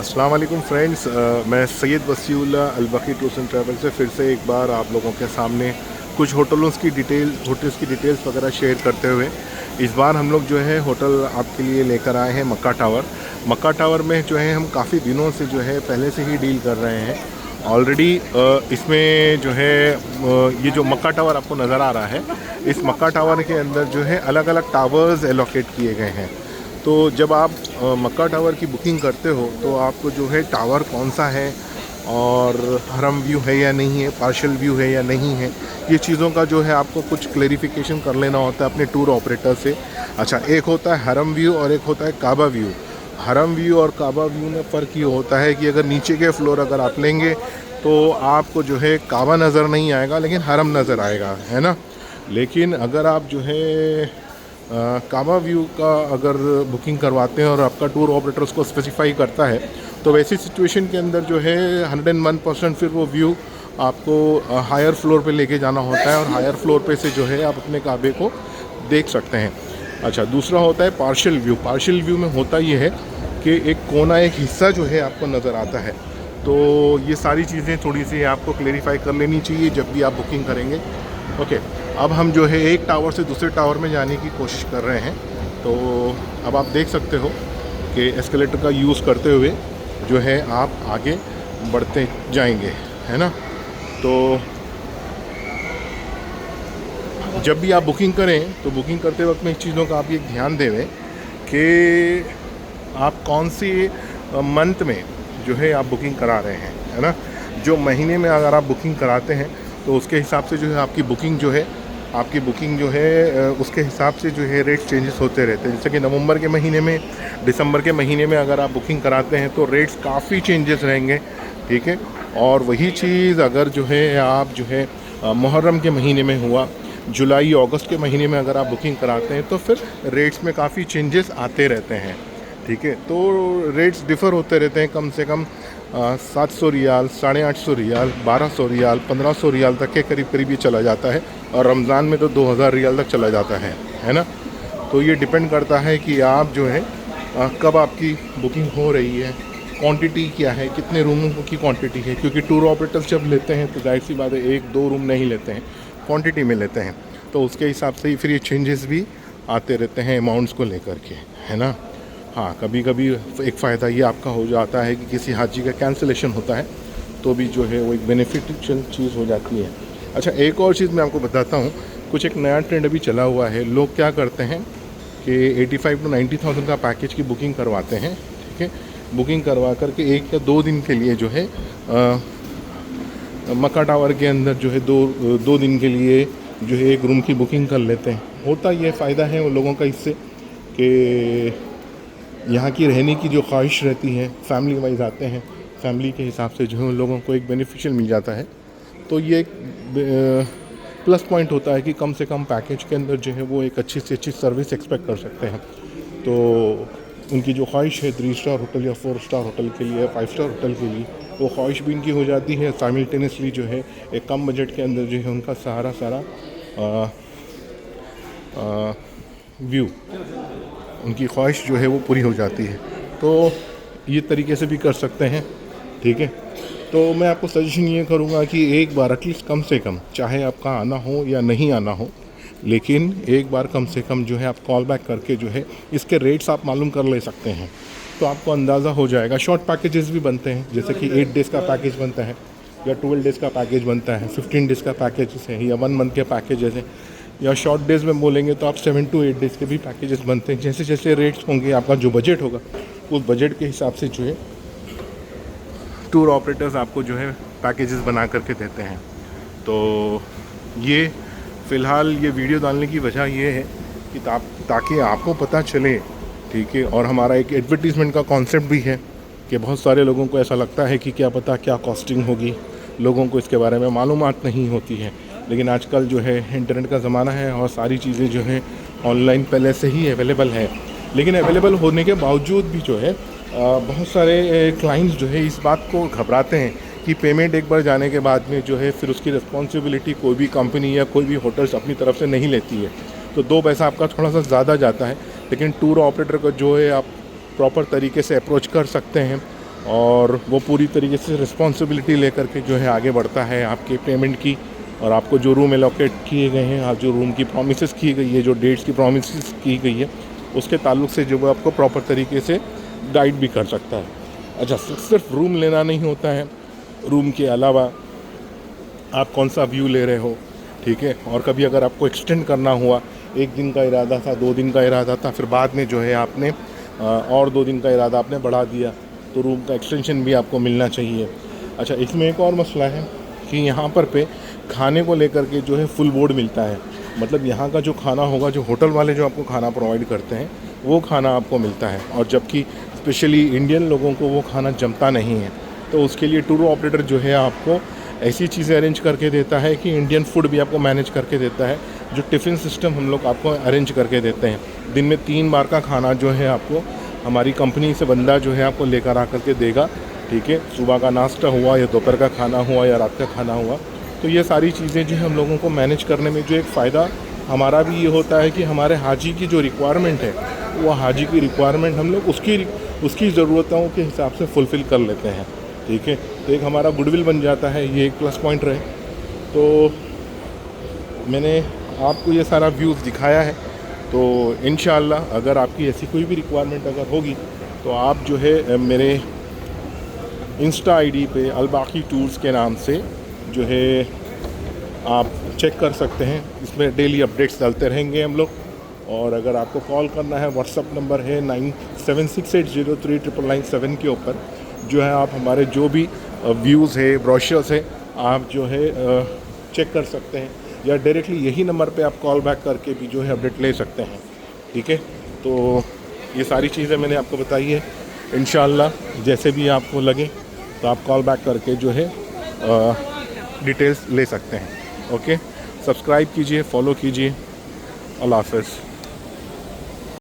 अस्सलाम वालेकुम फ्रेंड्स, मैं Syed Wasiullah Albaqi tours and travel से फिर से एक बार आप लोगों के सामने कुछ होटल्स की डिटेल्स वगैरह शेयर करते हुए इस बार हम लोग जो है होटल आपके लिए लेकर आए हैं मक्का टावर। मक्का टावर में जो है हम काफ़ी दिनों से जो है पहले से ही डील कर रहे हैं ऑलरेडी। इसमें जो है ये जो मक्का टावर आपको नज़र आ रहा है, इस मक्का टावर के अंदर जो है अलग अलग टावर्स एलोकेट किए गए हैं। तो जब आप मक्का टावर की बुकिंग करते हो तो आपको जो है टावर कौन सा है और हरम व्यू है या नहीं है, पार्शियल व्यू है या नहीं है, ये चीज़ों का जो है आपको कुछ क्लेरिफिकेशन कर लेना होता है अपने टूर ऑपरेटर से। अच्छा, एक होता है हरम व्यू और एक होता है काबा व्यू। हरम व्यू और काबा व्यू में फ़र्क ये होता है कि अगर नीचे के फ्लोर अगर आप लेंगे तो आपको जो है काबा नज़र नहीं आएगा लेकिन हरम नज़र आएगा, है ना। लेकिन अगर आप जो है काबा व्यू का अगर बुकिंग करवाते हैं और आपका टूर ऑपरेटर उसको स्पेसिफाई करता है तो वैसी सिचुएशन के अंदर जो है 101% फिर वो व्यू आपको हायर फ्लोर पे लेके जाना होता है और हायर फ्लोर पे से जो है आप अपने काबे को देख सकते हैं। अच्छा, दूसरा होता है पार्शियल व्यू। पार्शियल व्यू में होता ये है कि एक कोना, एक हिस्सा जो है आपको नज़र आता है। तो ये सारी चीज़ें थोड़ी सी आपको क्लेरिफाई कर लेनी चाहिए जब भी आप बुकिंग करेंगे। ओके, अब हम जो है एक टावर से दूसरे टावर में जाने की कोशिश कर रहे हैं। तो अब आप देख सकते हो कि एस्केलेटर का यूज़ करते हुए जो है आप आगे बढ़ते जाएंगे, है ना। तो जब भी आप बुकिंग करें तो बुकिंग करते वक्त में इस चीज़ों का आप ये ध्यान देवें कि आप कौन सी मंथ में जो है आप बुकिंग करा रहे हैं, है ना। जो महीने में अगर आप बुकिंग कराते हैं तो उसके हिसाब से जो है आपकी बुकिंग जो है उसके हिसाब से जो है रेट चेंजेस होते रहते हैं। जैसे कि नवंबर के महीने में, दिसंबर के महीने में अगर आप बुकिंग कराते हैं तो रेट्स काफ़ी चेंजेस रहेंगे, ठीक है। और वही चीज़ अगर जो है आप जो है मुहर्रम के महीने में हुआ, जुलाई अगस्त के महीने में अगर आप बुकिंग कराते हैं तो फिर रेट्स में काफ़ी चेंजेस आते रहते हैं, ठीक है। तो रेट्स डिफ़र होते रहते हैं, कम से कम 700 रियाल, 850 रियाल, 1200 रियाल, 1500 रियाल तक के करीब करीब ये चला जाता है। और रमज़ान में तो 2000 रियाल तक चला जाता है ना। तो ये डिपेंड करता है कि आप जो है कब आपकी बुकिंग हो रही है, क्वांटिटी क्या है, कितने रूमों की क्वांटिटी है। क्योंकि टूर ऑपरेटर्स जब लेते हैं तो जाहिर सी बात है 1-2 रूम नहीं लेते हैं, क्वांटिटी में लेते हैं। तो उसके हिसाब से ही फिर ये चेंजेस भी आते रहते हैं अमाउंट्स को लेकर के, है ना। हाँ, कभी कभी एक फ़ायदा ये आपका हो जाता है कि किसी हाजी का कैंसिलेशन होता है तो भी जो है वो एक बेनिफिशियल चीज़ हो जाती है। अच्छा, एक और चीज़ मैं आपको बताता हूँ, कुछ एक नया ट्रेंड अभी चला हुआ है। लोग क्या करते हैं कि 85 to 90,000 का पैकेज की बुकिंग करवाते हैं, ठीक है। बुकिंग करवा करके 1 या 2 दिन के लिए जो है मक्का टावर के अंदर जो है दो दिन के लिए जो है एक रूम की बुकिंग कर लेते हैं। होता ये फ़ायदा है उन लोगों का इससे कि यहाँ की रहने की जो ख्वाहिश रहती है, फैमिली वाइज आते हैं, फैमिली के हिसाब से जो है उन लोगों को एक बेनिफिशियल मिल जाता है। तो ये एक प्लस पॉइंट होता है कि कम से कम पैकेज के अंदर जो है वो एक अच्छी से अच्छी सर्विस एक्सपेक्ट कर सकते हैं। तो उनकी जो ख्वाहिश है 3 स्टार होटल या 4 स्टार होटल के लिए, 5 स्टार होटल के लिए, वो ख्वाहिश भी इनकी हो जाती है। साइमल्टेनियसली जो है एक कम बजट के अंदर जो है उनका सारा व्यू, उनकी ख्वाहिश जो है वो पूरी हो जाती है। तो ये तरीके से भी कर सकते हैं, ठीक है। तो मैं आपको सजेशन ये करूँगा कि एक बार एटलीस्ट कम से कम, चाहे आपका आना हो या नहीं आना हो, लेकिन एक बार कम से कम जो है आप कॉल बैक करके जो है इसके रेट्स आप मालूम कर ले सकते हैं। तो आपको अंदाज़ा हो जाएगा। शॉर्ट पैकेजेस भी बनते हैं, जैसे कि 8 डेज़ का पैकेज बनता है या 12 डेज़ का पैकेज बनता है, 15 डेज़ का पैकेजेस है या 1 मंथ के पैकेजेस हैं, या शॉर्ट डेज़ में बोलेंगे तो आप 7 to 8 डेज़ के भी पैकेजेस बनते हैं। जैसे जैसे रेट्स होंगे, आपका जो बजट होगा उस बजट के हिसाब से जो है टूर ऑपरेटर्स आपको जो है पैकेजेस बना करके देते हैं। तो ये फ़िलहाल ये वीडियो डालने की वजह ये है कि ताकि आपको पता चले, ठीक है। और हमारा एक एडवर्टीज़मेंट का कॉन्सेप्ट भी है कि बहुत सारे लोगों को ऐसा लगता है कि क्या पता क्या कॉस्टिंग होगी, लोगों को इसके बारे में मालूमात नहीं होती है। लेकिन आजकल जो है इंटरनेट का ज़माना है और सारी चीज़ें जो हैं ऑनलाइन पहले से ही अवेलेबल है। लेकिन अवेलेबल होने के बावजूद भी जो है बहुत सारे क्लाइंट्स जो है इस बात को घबराते हैं कि पेमेंट एक बार जाने के बाद में जो है फिर उसकी रिस्पॉन्सिबिलिटी कोई भी कंपनी या कोई भी होटल्स अपनी तरफ से नहीं लेती है। तो 2 पैसा आपका थोड़ा सा ज़्यादा जाता है, लेकिन टूर ऑपरेटर को जो है आप प्रॉपर तरीके से अप्रोच कर सकते हैं और वो पूरी तरीके से रिस्पॉन्सिबिलिटी लेकर के जो है आगे बढ़ता है आपके पेमेंट की, और आपको जो रूम एलोकेट किए गए हैं, आप जो रूम की प्रॉमिसेस की गई है, जो डेट्स की प्रॉमिसेस की गई है, उसके ताल्लुक से जो वो आपको प्रॉपर तरीके से गाइड भी कर सकता है। अच्छा, सिर्फ रूम लेना नहीं होता है, रूम के अलावा आप कौन सा व्यू ले रहे हो, ठीक है। और कभी अगर आपको एक्सटेंड करना हुआ, 1 दिन का इरादा था, 2 दिन का इरादा था, फिर बाद में जो है आपने और 2 दिन का इरादा आपने बढ़ा दिया, तो रूम का एक्सटेंशन भी आपको मिलना चाहिए। अच्छा, इसमें एक और मसला है कि यहाँ पर पे खाने को लेकर के जो है फुल बोर्ड मिलता है। मतलब यहाँ का जो खाना होगा, जो होटल वाले जो आपको खाना प्रोवाइड करते हैं, वो खाना आपको मिलता है। और जबकि स्पेशली इंडियन लोगों को वो खाना जमता नहीं है, तो उसके लिए टूर ऑपरेटर जो है आपको ऐसी चीज़ें अरेंज करके देता है कि इंडियन फूड भी आपको मैनेज करके देता है। जो टिफ़िन सिस्टम हम लोग आपको अरेंज करके देते हैं, दिन में 3 बार का खाना जो है आपको हमारी कंपनी से बंदा जो है आपको लेकर आ करके देगा, ठीक है। सुबह का नाश्ता हुआ या दोपहर का खाना हुआ या रात का खाना हुआ, तो ये सारी चीज़ें जो है हम लोगों को मैनेज करने में जो एक फ़ायदा हमारा भी ये होता है कि हमारे हाजी की जो रिक्वायरमेंट है, वो हाजी की रिक्वायरमेंट हम लोग उसकी ज़रूरतों के हिसाब से फुलफ़िल कर लेते हैं, ठीक है। तो एक हमारा गुडविल बन जाता है, ये एक प्लस पॉइंट रहे। तो मैंने आपको ये सारा व्यूज़ दिखाया है, तो इंशाअल्लाह अगर आपकी ऐसी कोई भी रिक्वायरमेंट अगर होगी, तो आप जो है मेरे इंस्टा आईडी पे अलबाकी टूर्स के नाम से जो है आप चेक कर सकते हैं। इसमें डेली अपडेट्स डालते रहेंगे हम लोग। और अगर आपको कॉल करना है, व्हाट्सअप नंबर है 9768039997 के ऊपर जो है आप हमारे जो भी व्यूज़ है, ब्रोशर्स है, आप जो है चेक कर सकते हैं, या डायरेक्टली यही नंबर पे आप कॉल बैक करके भी जो है अपडेट ले सकते हैं, ठीक है। तो ये सारी चीज़ें मैंने आपको बताई है। इंशाअल्लाह जैसे भी आपको लगे तो आप कॉल बैक करके जो है डिटेल्स ले सकते हैं। ओके, सब्सक्राइब कीजिए, फॉलो कीजिए। अल्लाह हाफ़िज़।